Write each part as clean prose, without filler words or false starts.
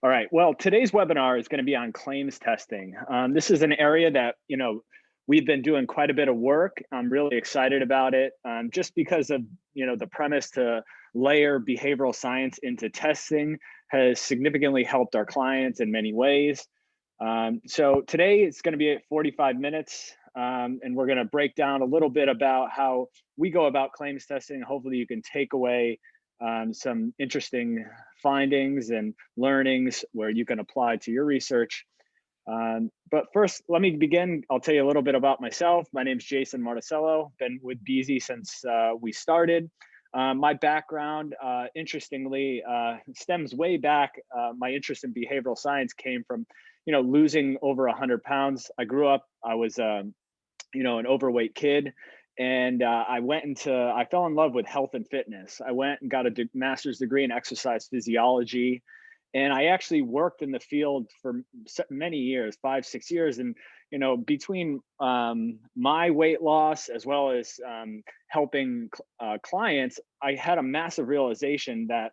All right. Well, today's webinar is going to be on claims testing. This is an area that, we've been doing quite a bit of work. I'm really excited about it, just because of, the premise to layer behavioral science into testing has significantly helped our clients in many ways. So today it's going to be at 45 minutes, and we're going to break down a little bit about how we go about claims testing. Hopefully you can take away some interesting findings and learnings where you can apply to your research. But first, let me begin. I'll tell you a little bit about myself. My name is Jason Marticello, been with BEESY since we started. My background, interestingly, stems way back. My interest in behavioral science came from, losing over 100 pounds. I grew up, I was, an overweight kid. And I fell in love with health and fitness. I went and got a master's degree in exercise physiology. And I actually worked in the field for many years, 5, 6 years. And, between my weight loss as well as helping clients, I had a massive realization that,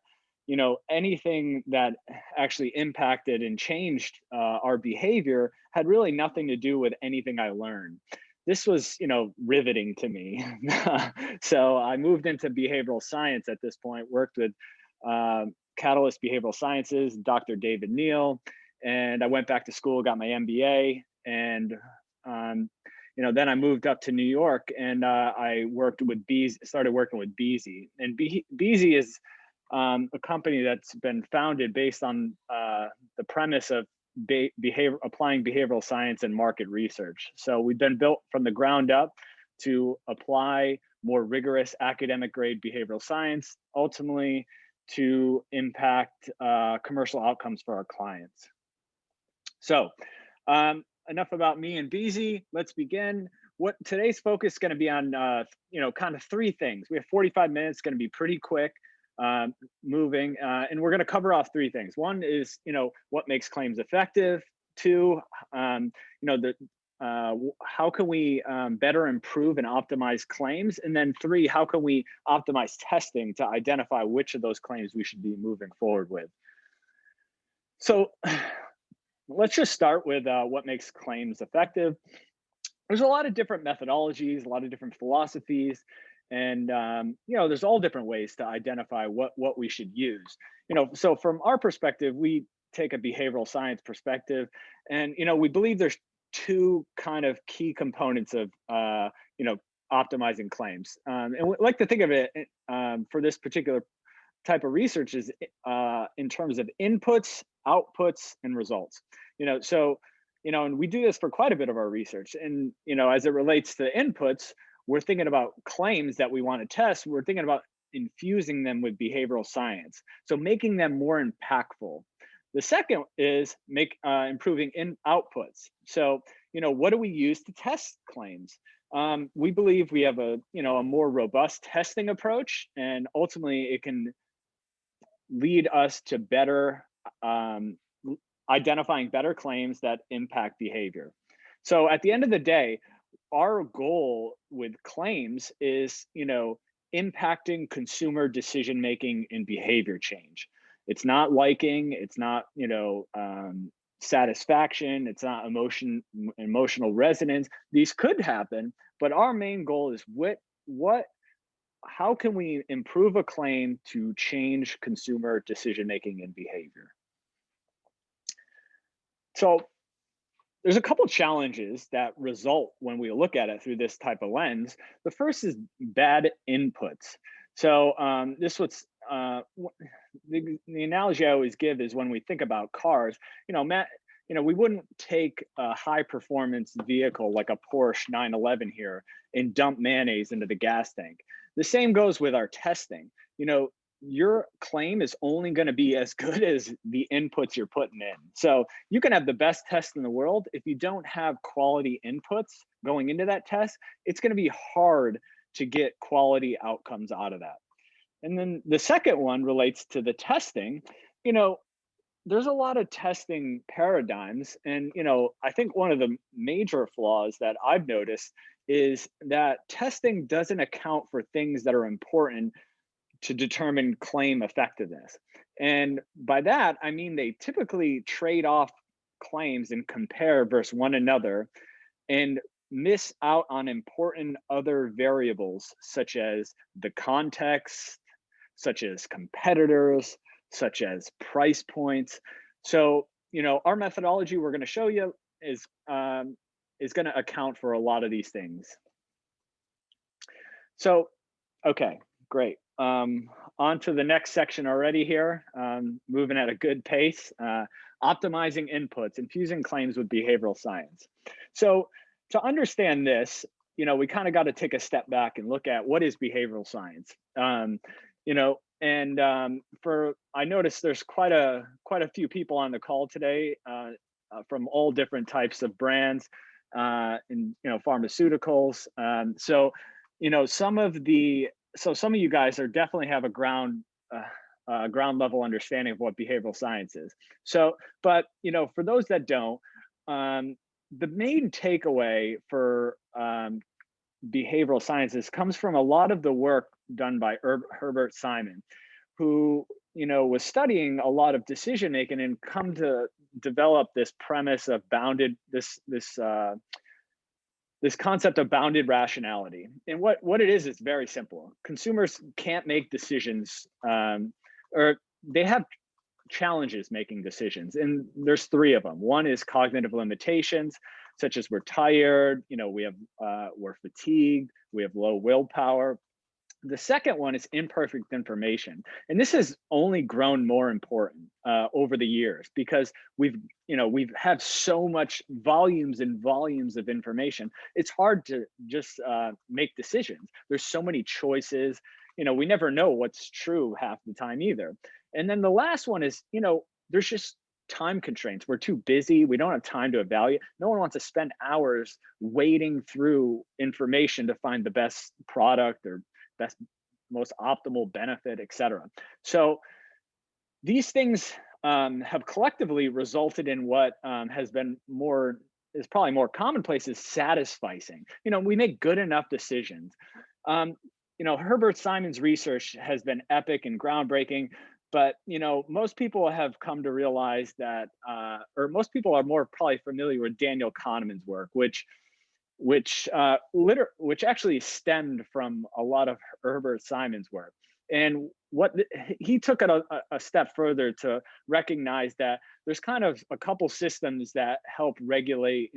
anything that actually impacted and changed our behavior had really nothing to do with anything I learned. This was, riveting to me. So I moved into behavioral science at this point, worked with Catalyst Behavioral Sciences, Dr. David Neal, and I went back to school, got my MBA, and then I moved up to New York, and I worked with started working with BEESY. And BEESY is a company that's been founded based on the premise of applying behavioral science and market research. So we've been built from the ground up to apply more rigorous academic grade behavioral science, ultimately to impact commercial outcomes for our clients. So enough about me and BEESY. Let's begin. What today's focus is going to be on, kind of three things. We have 45 minutes, going to be pretty quick. Moving, and we're going to cover off three things. One is, what makes claims effective. Two, how can we better improve and optimize claims? And then three, how can we optimize testing to identify which of those claims we should be moving forward with? So let's just start with what makes claims effective. There's a lot of different methodologies, a lot of different philosophies. And, there's all different ways to identify what we should use. So from our perspective, we take a behavioral science perspective, and, we believe there's two kind of key components of, optimizing claims. And we like to think of it for this particular type of research is in terms of inputs, outputs, and results. And we do this for quite a bit of our research. And, as it relates to inputs, we're thinking about claims that we want to test. We're thinking about infusing them with behavioral science. So making them more impactful. The second is improving in outputs. So, what do we use to test claims? We believe we have a more robust testing approach, and ultimately it can lead us to better identifying better claims that impact behavior. So at the end of the day, our goal with claims is, impacting consumer decision making and behavior change. It's not liking, it's not, satisfaction, it's not emotional resonance. These could happen, but our main goal is how can we improve a claim to change consumer decision making and behavior? So there's a couple challenges that result when we look at it through this type of lens. The first is bad inputs. So the analogy I always give is when we think about cars, Matt, we wouldn't take a high performance vehicle like a Porsche 911 here and dump mayonnaise into the gas tank. The same goes with our testing. Your claim is only going to be as good as the inputs you're putting in. So you can have the best test in the world. If you don't have quality inputs going into that test, it's going to be hard to get quality outcomes out of that. And then the second one relates to the testing. There's a lot of testing paradigms. And, I think one of the major flaws that I've noticed is that testing doesn't account for things that are important to determine claim effectiveness. And by that, I mean they typically trade off claims and compare versus one another and miss out on important other variables such as the context, such as competitors, such as price points. So, our methodology we're going to show you is going to account for a lot of these things. So, okay, great. On to the next section already here, moving at a good pace, optimizing inputs, infusing claims with behavioral science. So to understand this, we kind of got to take a step back and look at what is behavioral science. I noticed there's quite a few people on the call today from all different types of brands and pharmaceuticals. Some of you guys are definitely have a ground level understanding of what behavioral science is. But for those that don't, the main takeaway for behavioral sciences comes from a lot of the work done by Herbert Simon, who was studying a lot of decision making and come to develop this premise of this concept of bounded rationality. And what it is very simple. Consumers can't make decisions, or they have challenges making decisions. And there's three of them. One is cognitive limitations, such as we're tired, we're fatigued, we have low willpower. The second one is imperfect information. And this has only grown more important over the years because we've have so much volumes and volumes of information. It's hard to just make decisions. There's so many choices. We never know what's true half the time either. And then the last one is, there's just time constraints. We're too busy. We don't have time to evaluate. No one wants to spend hours wading through information to find the best product or best, most optimal benefit, etc. So these things have collectively resulted in what is probably more commonplace is satisficing. We make good enough decisions. Herbert Simon's research has been epic and groundbreaking, but most people have come to realize that, or most people are more probably familiar with Daniel Kahneman's work, which actually stemmed from a lot of Herbert Simon's work. And he took it a step further to recognize that there's kind of a couple systems that help regulate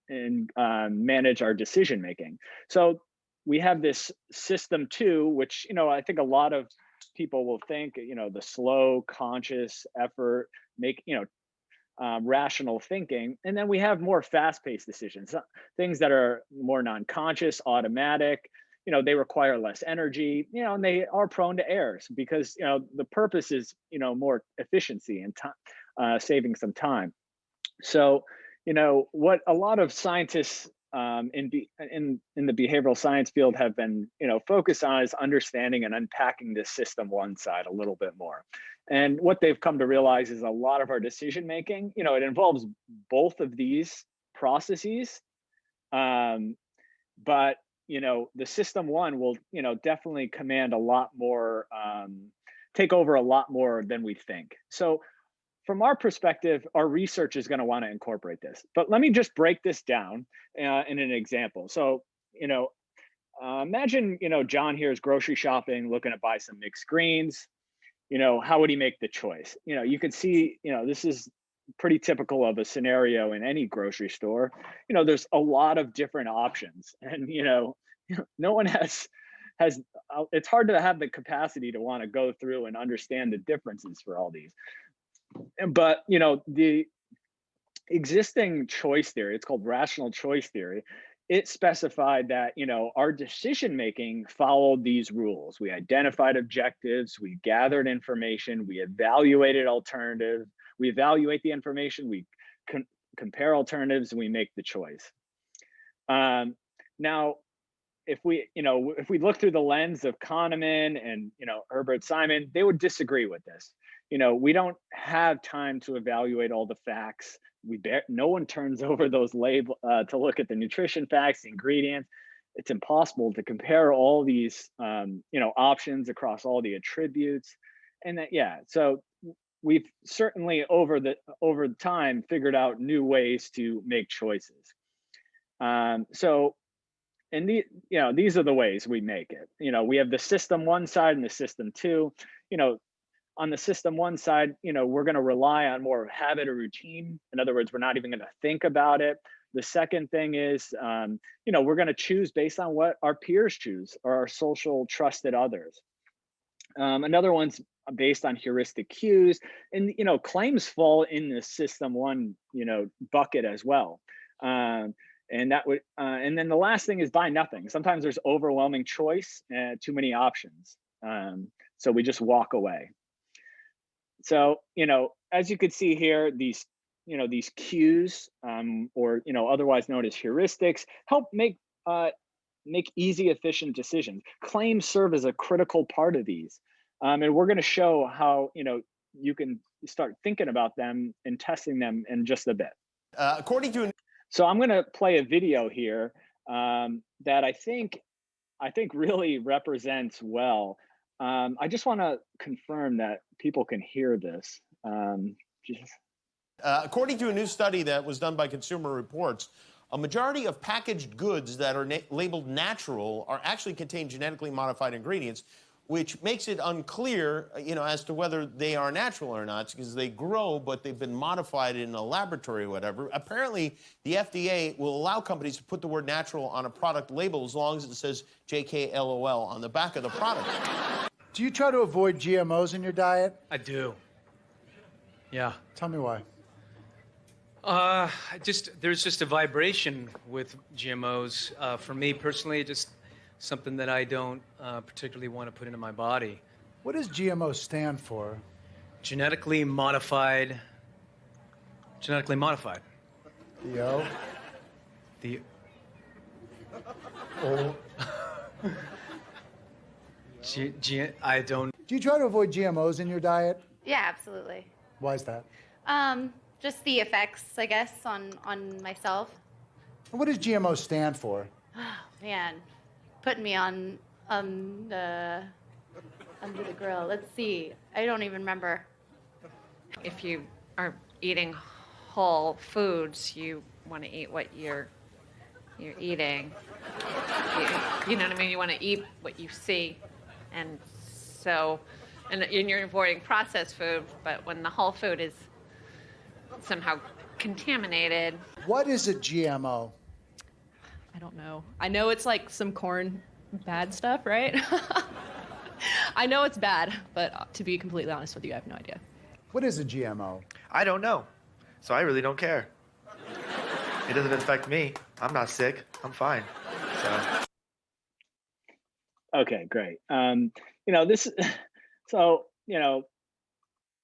and manage our decision making. So we have this system 2, which I think a lot of people will think the slow, conscious effort, rational thinking. And then we have more fast-paced decisions, things that are more non-conscious, automatic. They require less energy, and they are prone to errors because the purpose is more efficiency and time, saving some time. So what a lot of scientists in the behavioral science field have been focused on is understanding and unpacking this system 1 side a little bit more. And what they've come to realize is a lot of our decision making, it involves both of these processes, but the system 1 will definitely command a lot more, take over a lot more than we think. So from our perspective, our research is going to want to incorporate this. But let me just break this down in an example. So, imagine, John here is grocery shopping, looking to buy some mixed greens. How would he make the choice? You can see, this is pretty typical of a scenario in any grocery store. There's a lot of different options, and no one has it's hard to have the capacity to want to go through and understand the differences for all these. But the existing choice theory, it's called rational choice theory, it specified that our decision making followed these rules. We identified objectives, we gathered information, we evaluated alternatives, we evaluate the information, we compare alternatives, and we make the choice. Now, if we look through the lens of Kahneman and Herbert Simon, they would disagree with this. We don't have time to evaluate all the facts. No one turns over those labels to look at the nutrition facts, the ingredients. it's impossible to compare all these options across all the attributes. And that, yeah, so we've certainly over time figured out new ways to make choices. So and these are the ways we make it. We have the system one side and the system two. On the system one side, we're going to rely on more habit or routine. In other words, we're not even going to think about it. The second thing is, we're going to choose based on what our peers choose or our social trusted others. Another one's based on heuristic cues, and claims fall in the system one bucket as well. And that would, and then the last thing is buy nothing. Sometimes there's overwhelming choice and too many options, so we just walk away. So as you could see here, these cues, or otherwise known as heuristics, help make easy, efficient decisions. Claims serve as a critical part of these, and we're going to show how you can start thinking about them and testing them in just a bit. So I'm going to play a video here that I think really represents well. I just want to confirm that people can hear this. According to a new study that was done by Consumer Reports, a majority of packaged goods that are labeled natural are actually contain genetically modified ingredients, which makes it unclear, as to whether they are natural or not, because they grow, but they've been modified in a laboratory or whatever. Apparently, the FDA will allow companies to put the word natural on a product label as long as it says JKLOL on the back of the product. Do you try to avoid GMOs in your diet? I do. Yeah. Tell me why. There's just a vibration with GMOs. For me personally, just something that I don't particularly want to put into my body. What does GMO stand for? Genetically modified. Genetically modified. Yo. The. Oh. I don't. Do you try to avoid GMOs in your diet? Yeah, absolutely. Why is that? Just the effects, I guess, on myself. What does GMO stand for? Oh, man, putting me on under the grill. Let's see. I don't even remember. If you are eating whole foods, you want to eat what you're eating. You know what I mean? You want to eat what you see. And so, and you're avoiding processed food, but when the whole food is somehow contaminated. What is a GMO? I don't know. I know it's like some corn bad stuff, right? I know it's bad, but to be completely honest with you, I have no idea. What is a GMO? I don't know, so I really don't care. It doesn't affect me. I'm not sick. I'm fine. So. Okay, great.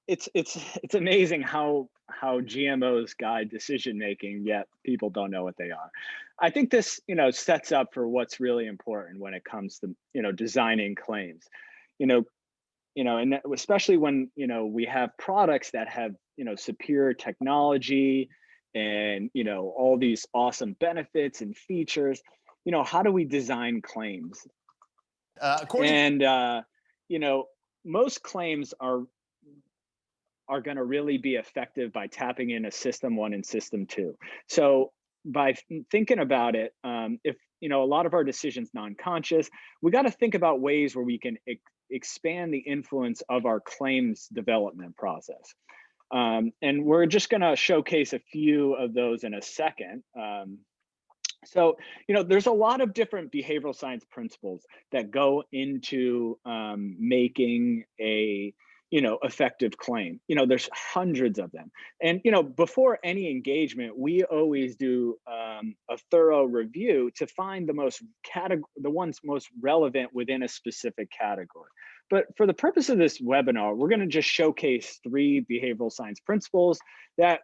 It's amazing how GMOs guide decision making, yet people don't know what they are. I think this sets up for what's really important when it comes to designing claims. And especially when we have products that have superior technology and all these awesome benefits and features. How do we design claims? Most claims are going to really be effective by tapping in a system one and system two. So by thinking about it, if a lot of our decisions non-conscious, we got to think about ways where we can expand the influence of our claims development process. And we're just going to showcase a few of those in a second. So, there's a lot of different behavioral science principles that go into making a, effective claim. There's hundreds of them. And, before any engagement, we always do a thorough review to find the ones most relevant within a specific category. But for the purpose of this webinar, we're going to just showcase 3 behavioral science principles that,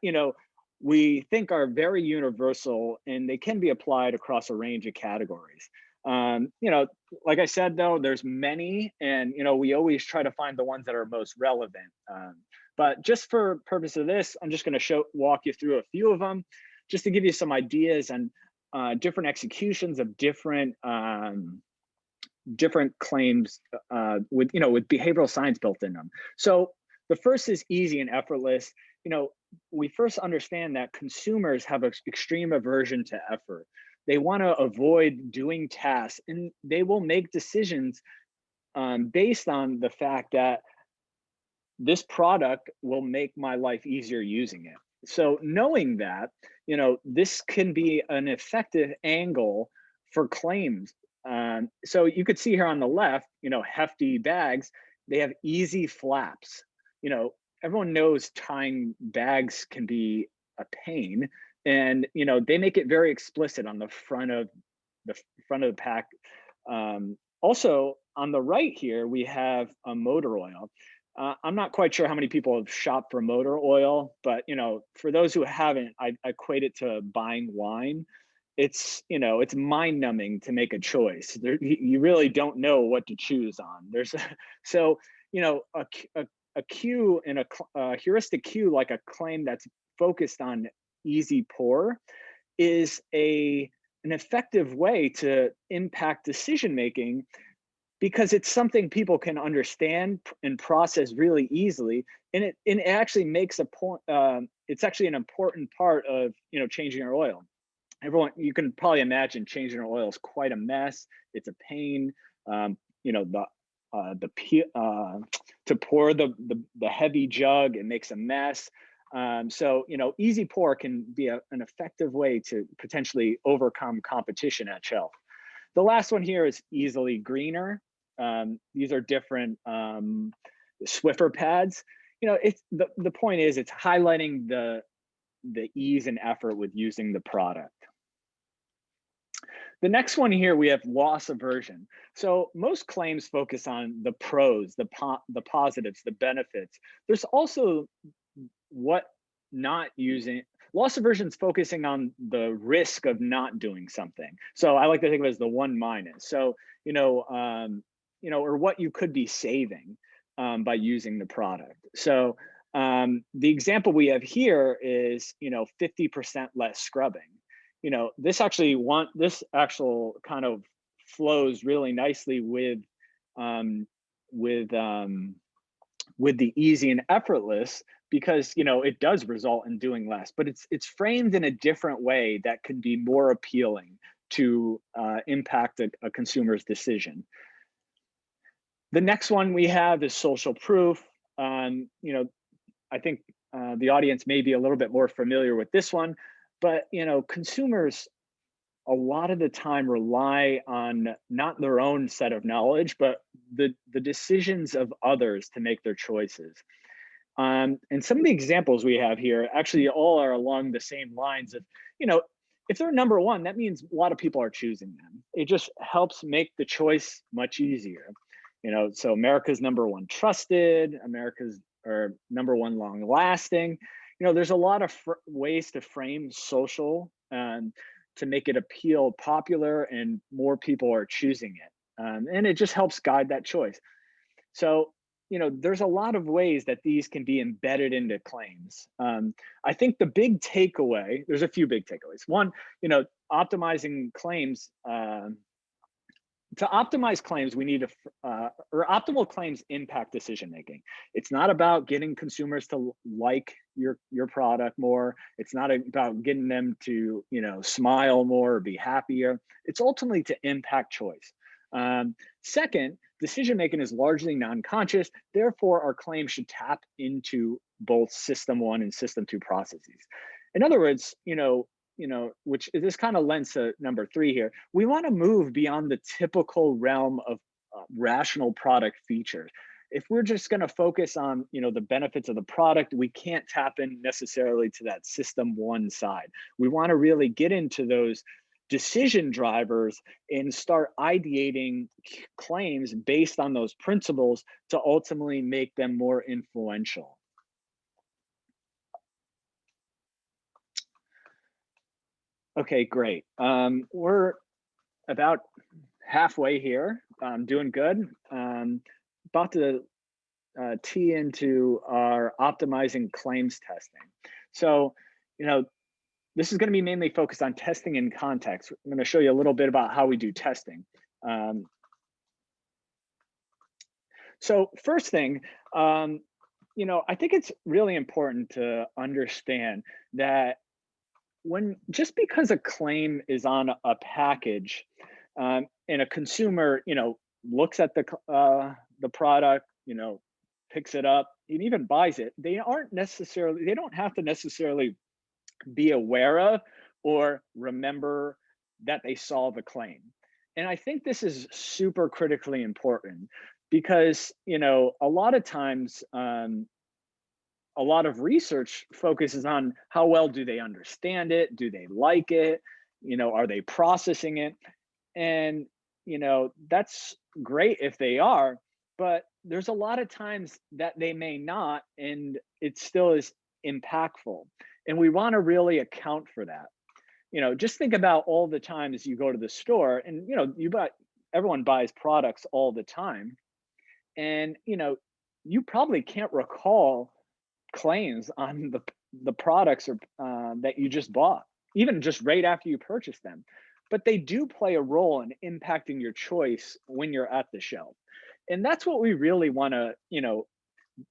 we think are very universal, and they can be applied across a range of categories. Like I said, though, there's many, and we always try to find the ones that are most relevant. But just for purpose of this, I'm just going to walk you through a few of them, just to give you some ideas on different executions of different claims with with behavioral science built in them. So the first is easy and effortless. We first understand that consumers have an extreme aversion to effort. They want to avoid doing tasks, and they will make decisions based on the fact that this product will make my life easier using it. So knowing that, this can be an effective angle for claims. So you could see here on the left, hefty bags, they have easy flaps. Everyone knows tying bags can be a pain, and they make it very explicit on the front of the pack. Also on the right here, we have a motor oil. I'm not quite sure how many people have shopped for motor oil, but for those who haven't, I equate it to buying wine. It's mind numbing to make a choice. You really don't know what to choose on. So a cue and a heuristic cue, like a claim that's focused on easy pour, is an effective way to impact decision making, because it's something people can understand and process really easily, and it actually makes a point. It's actually an important part of changing your oil. You can probably imagine changing your oil is quite a mess. It's a pain. To pour the heavy jug, it makes a mess. So easy pour can be an effective way to potentially overcome competition at shelf. The last one here is easily greener. These are different Swiffer pads. It's the point is it's highlighting the ease and effort with using the product. The next one here, we have loss aversion. So most claims focus on the pros, the positives, the benefits. There's also what not using. Loss aversion is focusing on the risk of not doing something. So I like to think of it as the one minus. So or what you could be saving by using the product. So the example we have here is 50% less scrubbing. This actual kind of flows really nicely with the easy and effortless, because it does result in doing less, but it's framed in a different way that could be more appealing to impact a consumer's decision. The next one we have is social proof. I think the audience may be a little bit more familiar with this one, but consumers a lot of the time rely on not their own set of knowledge, but the decisions of others to make their choices. And some of the examples we have here actually all are along the same lines of, if they're number one, that means a lot of people are choosing them. It just helps make the choice much easier. So America's number one trusted, America's or number one long lasting. There's a lot of ways to frame social to make it appeal popular, and more people are choosing it. And it just helps guide that choice. So, there's a lot of ways that these can be embedded into claims. I think the big takeaway, there's a few big takeaways. One, optimizing claims, to optimize claims, we need to, or optimal claims impact decision making. It's not about getting consumers to like your product more. It's not about getting them to smile more or be happier. It's ultimately to impact choice. Second, decision making is largely non-conscious. Therefore, our claims should tap into both system 1 and system 2 processes. In other words, which this kind of lends to number 3 here. We want to move beyond the typical realm of rational product features. If we're just going to focus on the benefits of the product, we can't tap in necessarily to that system 1 side. We want to really get into those decision drivers and start ideating claims based on those principles to ultimately make them more influential. Okay, great. We're about halfway here. Doing good. About to tee into our optimizing claims testing. So, this is going to be mainly focused on testing in context. I'm going to show you a little bit about how we do testing. So first thing, I think it's really important to understand that just because a claim is on a package, and a consumer, looks at the product, picks it up, and even buys it, they don't have to necessarily be aware of or remember that they saw the claim. And I think this is super critically important because, a lot of times, a lot of research focuses on how well do they understand it? Do they like it? Are they processing it? And, that's great if they are, but there's a lot of times that they may not, and it still is impactful. And we want to really account for that. Just think about all the times you go to the store and, everyone buys products all the time. And, you probably can't recall claims on the products or that you just bought, even just right after you purchase them. But they do play a role in impacting your choice when you're at the shelf. And that's what we really want to,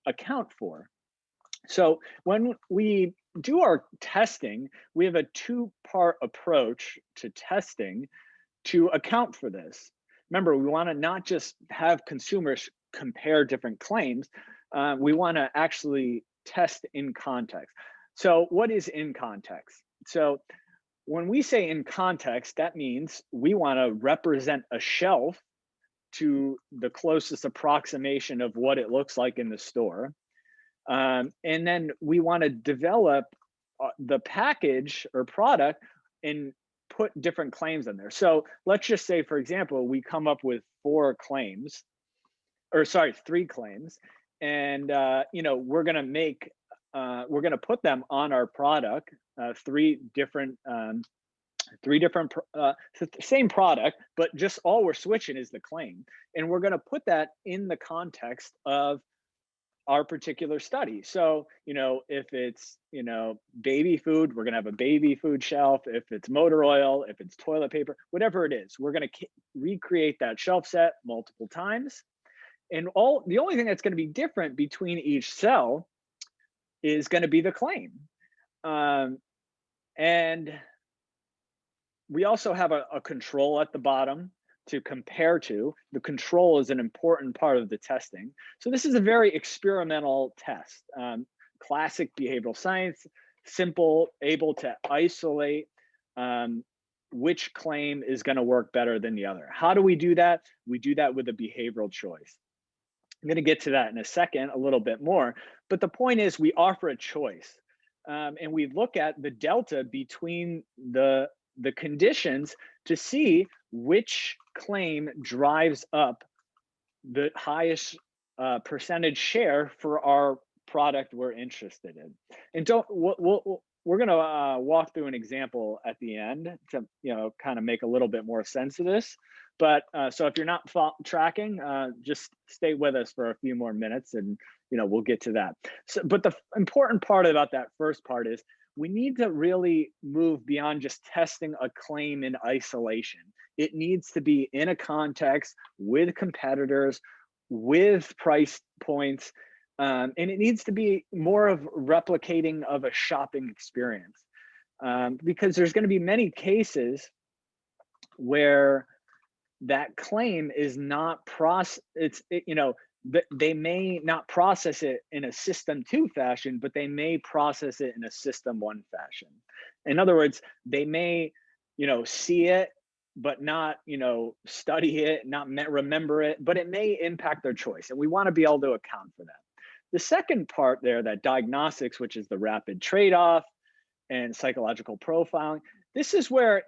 account for. So when we do our testing, we have a two-part approach to testing to account for this. Remember, we want to not just have consumers compare different claims. We want to actually test in context. So what is in context? So when we say in context, that means we want to represent a shelf to the closest approximation of what it looks like in the store. And then we want to develop the package or product and put different claims in there. So let's just say, for example, we come up with three claims, and we're going to put them on our product, same product, but just all we're switching is the claim. And we're going to put that in the context of our particular study. So, if it's, baby food, we're going to have a baby food shelf. If it's motor oil, if it's toilet paper, whatever it is, we're going to recreate that shelf set multiple times. And the only thing that's going to be different between each cell is going to be the claim. And we also have a control at the bottom to compare to. The control is an important part of the testing. So this is a very experimental test. Classic behavioral science, simple, able to isolate which claim is going to work better than the other. How do we do that? We do that with a behavioral choice. I'm going to get to that in a second, a little bit more. But the point is, we offer a choice, and we look at the delta between the conditions to see which claim drives up the highest percentage share for our product we're interested in. And we're going to walk through an example at the end to kind of make a little bit more sense of this. But so if you're not tracking, just stay with us for a few more minutes, and we'll get to that. So, but the important part about that first part is we need to really move beyond just testing a claim in isolation. It needs to be in a context with competitors, with price points, and it needs to be more of replicating of a shopping experience, because there's going to be many cases where that claim is not they may not process it in a system 2 fashion, but they may process it in a system 1 fashion. In other words, they may, see it, but not, study it, not remember it, but it may impact their choice. And we want to be able to account for that. The second part there, that diagnostics, which is the rapid trade-off and psychological profiling, this is where,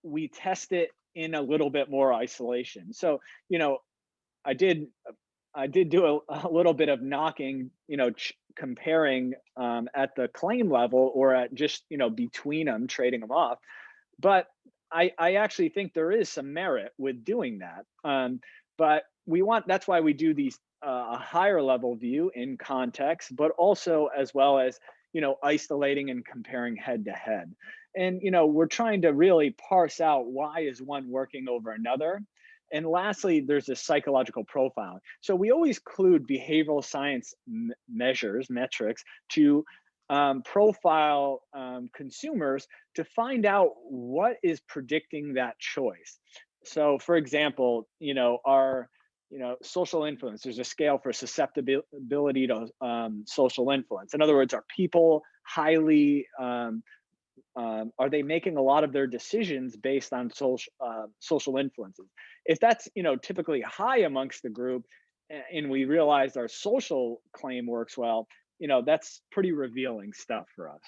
we test it in a little bit more isolation. So, I did do a little bit of knocking, comparing at the claim level or at just, between them, trading them off. But I actually think there is some merit with doing that. But that's why we do these a higher level view in context, but also as well as, isolating and comparing head to head. And, we're trying to really parse out why is one working over another. And lastly, there's a psychological profile. So we always include behavioral science metrics to profile consumers to find out what is predicting that choice. So for example, our social influence, there's a scale for susceptibility to social influence. In other words, are people highly are they making a lot of their decisions based on social influences? If that's typically high amongst the group, and we realize our social claim works well, that's pretty revealing stuff for us.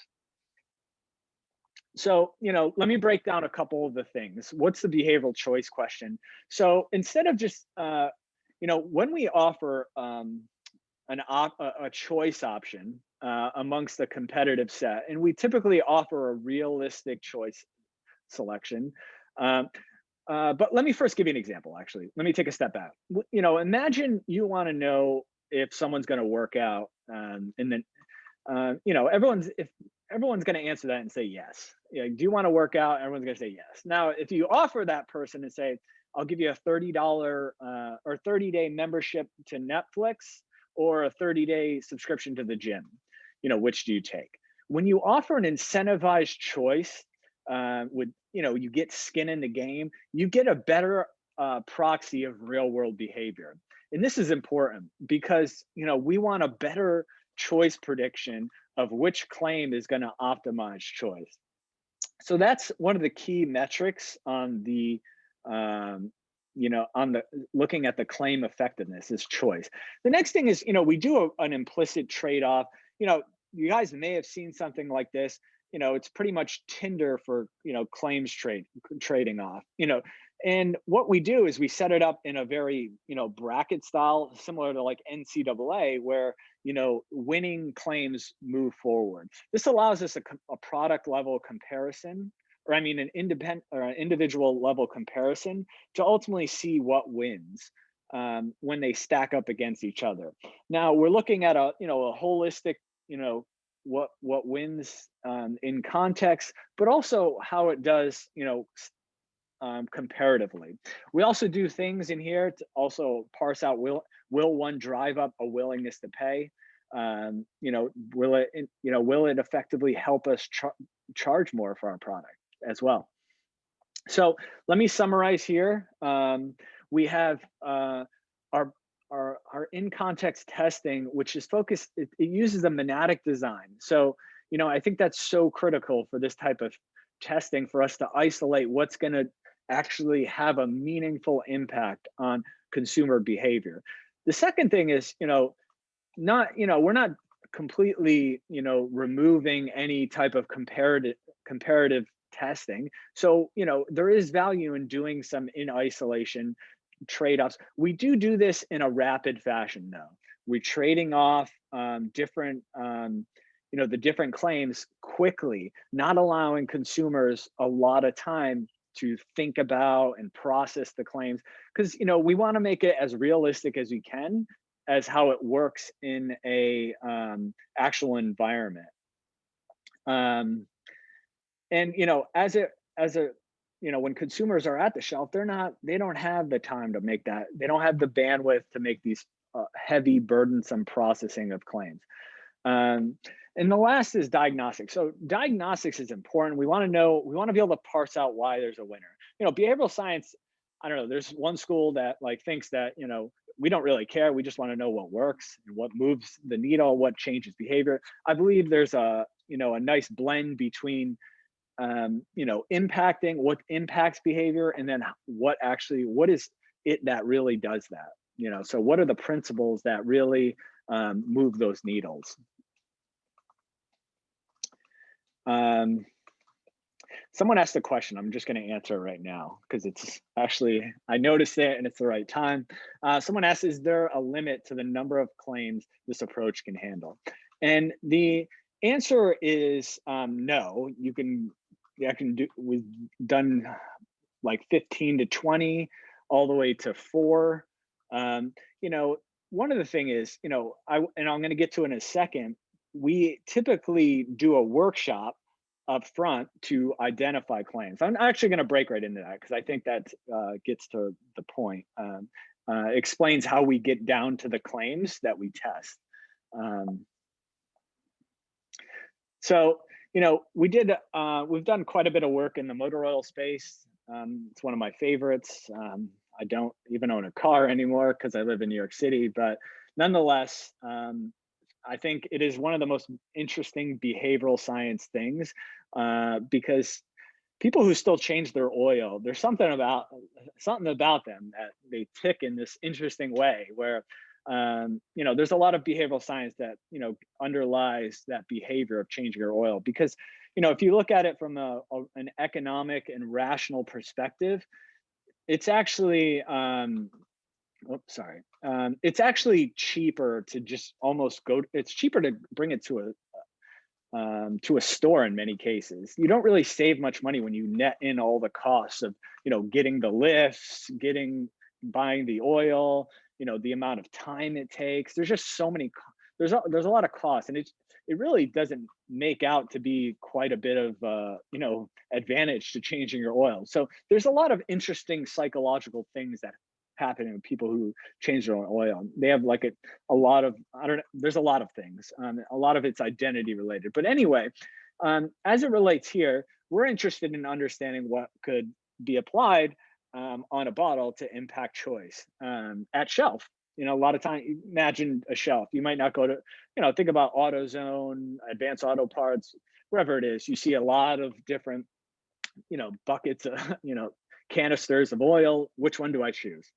So, let me break down a couple of the things. What's the behavioral choice question? So instead of just, when we offer a choice option amongst the competitive set, and we typically offer a realistic choice selection. But let me first give you an example, actually. Let me take a step back. Imagine you want to know if someone's going to work out, and then, if everyone's going to answer that and say yes. Do you want to work out? Everyone's going to say yes. Now, if you offer that person and say, I'll give you a $30 or 30-day membership to Netflix or a 30-day subscription to the gym, which do you take? When you offer an incentivized choice, you get skin in the game, you get a better proxy of real world behavior. And this is important because, we want a better choice prediction of which claim is going to optimize choice. So that's one of the key metrics on the, looking at the claim effectiveness is choice. The next thing is, we do an implicit trade-off. You guys may have seen something like this. It's pretty much Tinder for, claims trading off, and what we do is we set it up in a very, bracket style, similar to like NCAA, where, winning claims move forward. This allows us a product level comparison, or an independent or an individual level comparison to ultimately see what wins when they stack up against each other. Now we're looking at a holistic, what wins in context, but also how it does, comparatively. We also do things in here to also parse out, will one drive up a willingness to pay? Will it effectively help us charge more for our product as well? So let me summarize here. We have our in context testing, which is focused, it uses a monadic design. So, I think that's so critical for this type of testing, for us to isolate what's going to actually have a meaningful impact on consumer behavior. The second thing is, we're not completely, removing any type of comparative testing. So, there is value in doing some in isolation trade-offs. We do this in a rapid fashion though. We're trading off different, the different claims quickly, not allowing consumers a lot of time to think about and process the claims, because we want to make it as realistic as we can as how it works in a actual environment. And when consumers are at the shelf, they don't have the time to make that. They don't have the bandwidth to make these heavy, burdensome processing of claims. And the last is diagnostics. So diagnostics is important. We want to be able to parse out why there's a winner. Behavioral science, I don't know, there's one school that thinks that, we don't really care. We just want to know what works and what moves the needle, what changes behavior. I believe there's a nice blend between, impacting what impacts behavior, and then what is it that really does that? So what are the principles that really move those needles? Someone asked a question. I'm just going to answer it right now because it's actually, I noticed it and it's the right time. Someone asked, is there a limit to the number of claims this approach can handle? And the answer is no. We've done like 15 to 20 all the way to 4. One of the thing is, and I'm going to get to it in a second, we typically do a workshop up front to identify claims. I'm actually going to break right into that because I think that gets to the point. Explains how we get down to the claims that we test. So, we've done quite a bit of work in the motor oil space. It's one of my favorites. I don't even own a car anymore because I live in New York City, but nonetheless, I think it is one of the most interesting behavioral science things because people who still change their oil, there's something about them that they tick in this interesting way where there's a lot of behavioral science that underlies that behavior of changing your oil because if you look at it from an economic and rational perspective, it's actually it's actually cheaper to just almost it's cheaper to bring it to a store in many cases. You don't really save much money when you net in all the costs of getting the lifts, buying the oil, the amount of time it takes. There's just so many there's a lot of costs, and it really doesn't make out to be quite a bit of advantage to changing your oil. So there's a lot of interesting psychological things that happen with people who change their own oil. They have like a lot of, there's a lot of things. A lot of it's identity related. But anyway, as it relates here, we're interested in understanding what could be applied on a bottle to impact choice at shelf. A lot of time, imagine a shelf. You might not go to, think about AutoZone, Advanced Auto Parts, wherever it is. You see a lot of different, buckets, canisters of oil. Which one do I choose?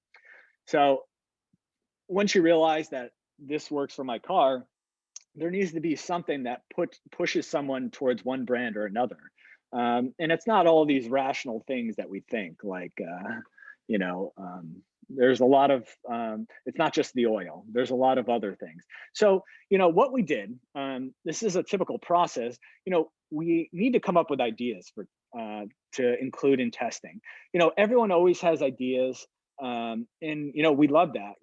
So once you realize that this works for my car, there needs to be something that pushes someone towards one brand or another. And it's not all these rational things that we think, like, there's a lot of, it's not just the oil, there's a lot of other things. So, what we did, this is a typical process, we need to come up with ideas to include in testing. Everyone always has ideas, and, we love that.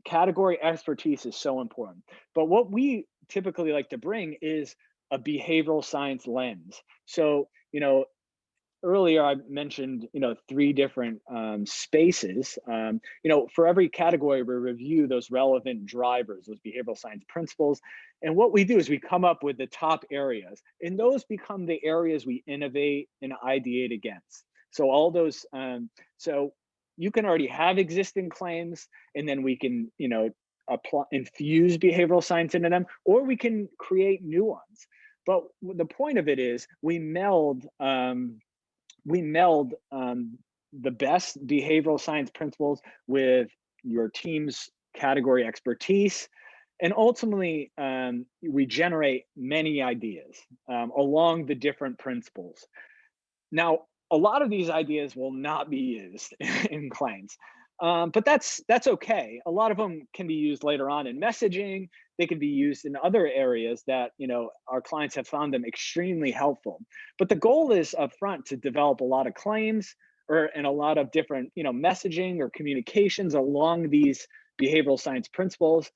Category expertise is so important. But what we typically like to bring is a behavioral science lens. So, earlier I mentioned, 3 different spaces. For every category, we review those relevant drivers, those behavioral science principles. And what we do is we come up with the top areas, and those become the areas we innovate and ideate against. So all those, so you can already have existing claims, and then we can, infuse behavioral science into them, or we can create new ones. But the point of it is we meld the best behavioral science principles with your team's category expertise, and ultimately we generate many ideas along the different principles. Now, a lot of these ideas will not be used in claims, but that's okay. A lot of them can be used later on in messaging. They can be used in other areas that our clients have found them extremely helpful. But the goal is upfront to develop a lot of claims and a lot of different messaging or communications along these behavioral science principles.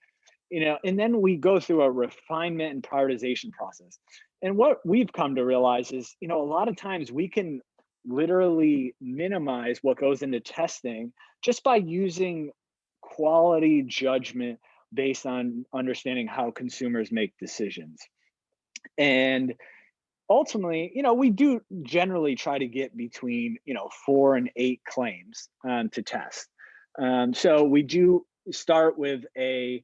And then we go through a refinement and prioritization process. And what we've come to realize is, a lot of times we can literally minimize what goes into testing just by using quality judgment based on understanding how consumers make decisions. And ultimately, we do generally try to get between 4 and 8 claims to test. So we do start with a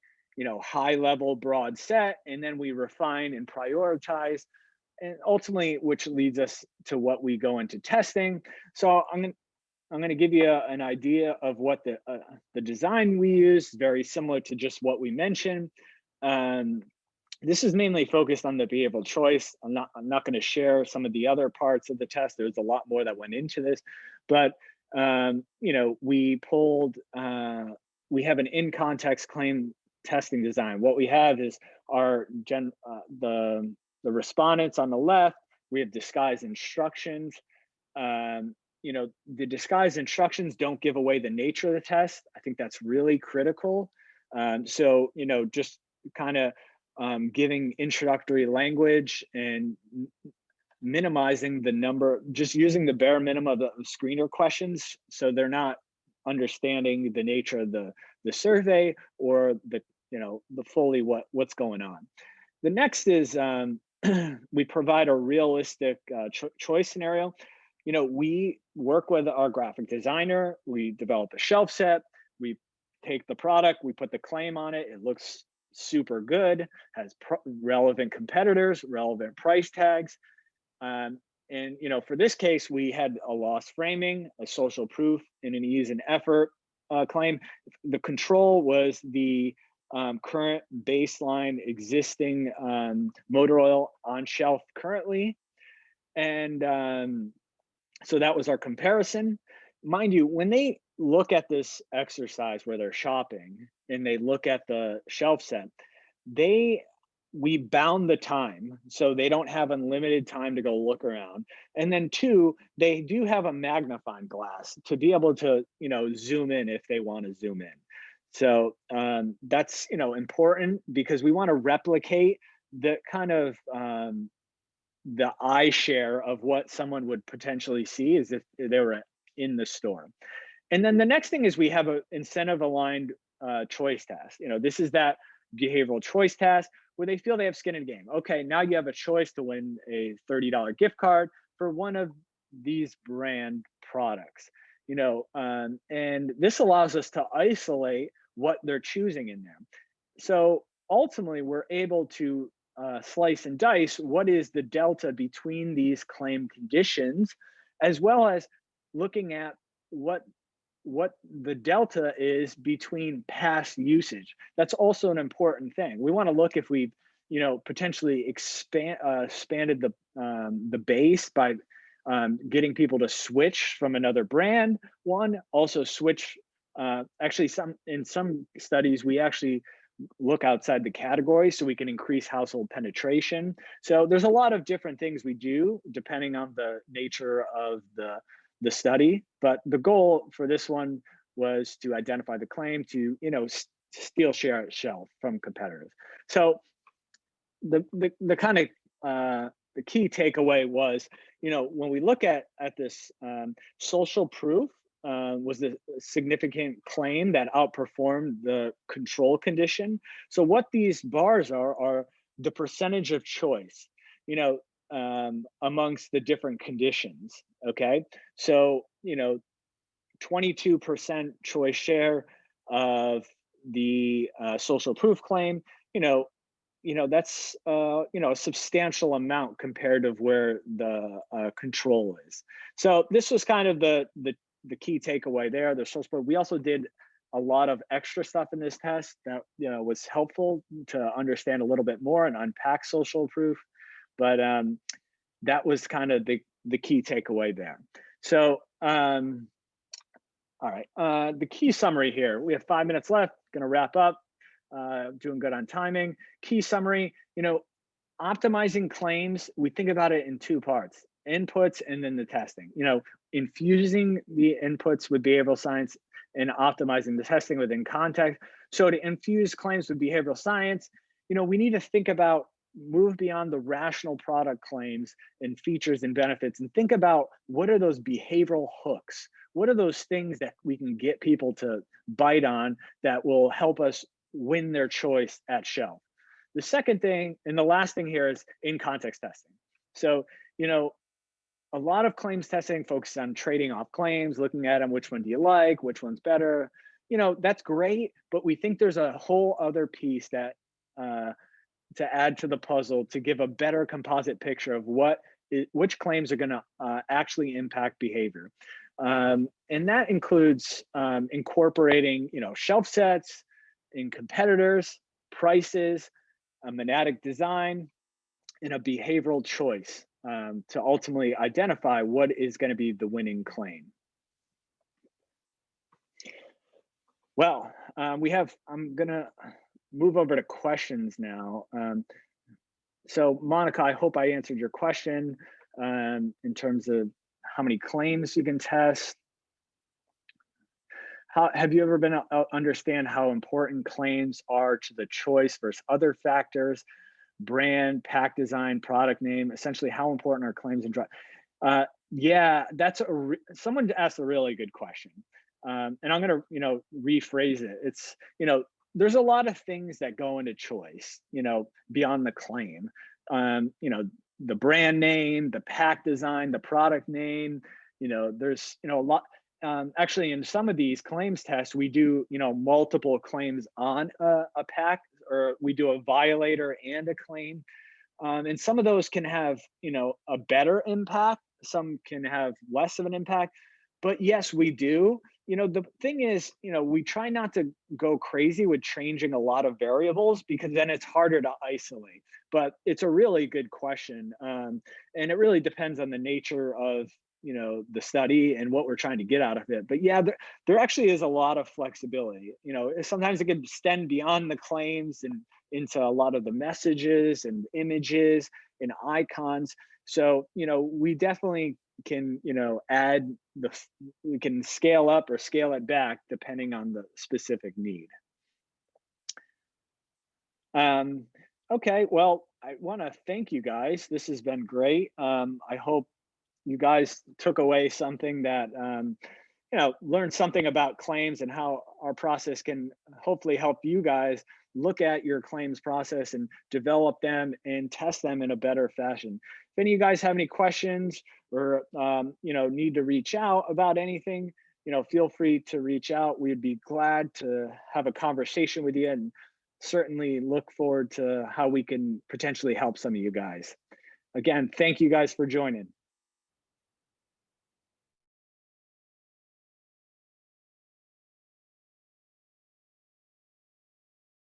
high level broad set, and then we refine and prioritize, and ultimately, which leads us to what we go into testing. So I'm going to give you an idea of what the design we use, very similar to just what we mentioned. This is mainly focused on the behavioral choice. I'm not going to share some of the other parts of the test. There's a lot more that went into this, but we have an in-context claim testing design. What we have is our the respondents on the left. We have disguised instructions. The disguised instructions don't give away the nature of the test. I think that's really critical. So, just kind of giving introductory language and minimizing the number, just using the bare minimum of the screener questions, so they're not understanding the nature of the survey or the the fully what's going on. The next is we provide a realistic choice scenario. We work with our graphic designer, we develop a shelf set, we take the product, we put the claim on it, it looks super good, has relevant competitors, relevant price tags. And for this case, we had a loss framing, a social proof, and an ease and effort claim. The control was the current baseline existing motor oil on shelf currently. And so that was our comparison. Mind you, when they look at this exercise where they're shopping and they look at the shelf set, we bound the time so they don't have unlimited time to go look around. And then two, they do have a magnifying glass to be able to zoom in if they want to zoom in. So that's important, because we want to replicate the kind of the eye share of what someone would potentially see as if they were in the store. And then the next thing is we have an incentive aligned choice task. This is that behavioral choice task where they feel they have skin in the game. Okay, now you have a choice to win a $30 gift card for one of these brand products. And this allows us to isolate what they're choosing in there. So ultimately, we're able to slice and dice what is the delta between these claim conditions, as well as looking at what the delta is between past usage. That's also an important thing. We want to look if we've potentially expanded the base by getting people to switch from another brand. One, also switch. Actually, in some studies, we actually look outside the category so we can increase household penetration. So there's a lot of different things we do depending on the nature of the study. But the goal for this one was to identify the claim to steal share at shelf from competitors. So the kind of the key takeaway was, when we look at this social proof, was the significant claim that outperformed the control condition. So what these bars are the percentage of choice, amongst the different conditions. Okay, so 22% choice share of the social proof claim. That's a substantial amount compared to where the control is. So this was kind of the key takeaway there. The social proof. We also did a lot of extra stuff in this test that was helpful to understand a little bit more and unpack social proof. But that was kind of the key takeaway there. So all right, the key summary here. We have 5 minutes left. Going to wrap up. Doing good on timing. Key summary, optimizing claims, we think about it in two parts: inputs and then the testing. Infusing the inputs with behavioral science and optimizing the testing within context. So to infuse claims with behavioral science, we need to think about, move beyond the rational product claims and features and benefits, and think about what are those behavioral hooks? What are those things that we can get people to bite on that will help us win their choice at shelf? The second thing, and the last thing here, is in context testing. So, a lot of claims testing focuses on trading off claims, looking at them, which one do you like, which one's better. That's great, but we think there's a whole other piece that to add to the puzzle to give a better composite picture of which claims are going to actually impact behavior. And that includes incorporating, shelf sets, in competitors, prices, a monadic design, and a behavioral choice to ultimately identify what is going to be the winning claim. Well, I'm going to move over to questions now. So Monica, I hope I answered your question in terms of how many claims you can test. how have you ever been understand how important claims are to the choice versus other factors, brand, pack design, product name, essentially how important are claims and yeah, that's someone asked a really good question. And I'm going to, rephrase it. It's, there's a lot of things that go into choice, beyond the claim. The brand name, the pack design, the product name, there's, a lot. Actually, in some of these claims tests, we do, multiple claims on a pack, or we do a violator and a claim. And some of those can have, a better impact. Some can have less of an impact. But yes, we do. The thing is, we try not to go crazy with changing a lot of variables, because then it's harder to isolate. But it's a really good question. And it really depends on the nature of, the study and what we're trying to get out of it. But yeah, there actually is a lot of flexibility. Sometimes it can extend beyond the claims and into a lot of the messages and images and icons. So, we definitely can, add we can scale up or scale it back depending on the specific need. Okay, well, I want to thank you guys. This has been great. I hope you guys took away something that, learned something about claims and how our process can hopefully help you guys look at your claims process and develop them and test them in a better fashion. If any of you guys have any questions or, need to reach out about anything, feel free to reach out. We'd be glad to have a conversation with you, and certainly look forward to how we can potentially help some of you guys. Again, thank you guys for joining.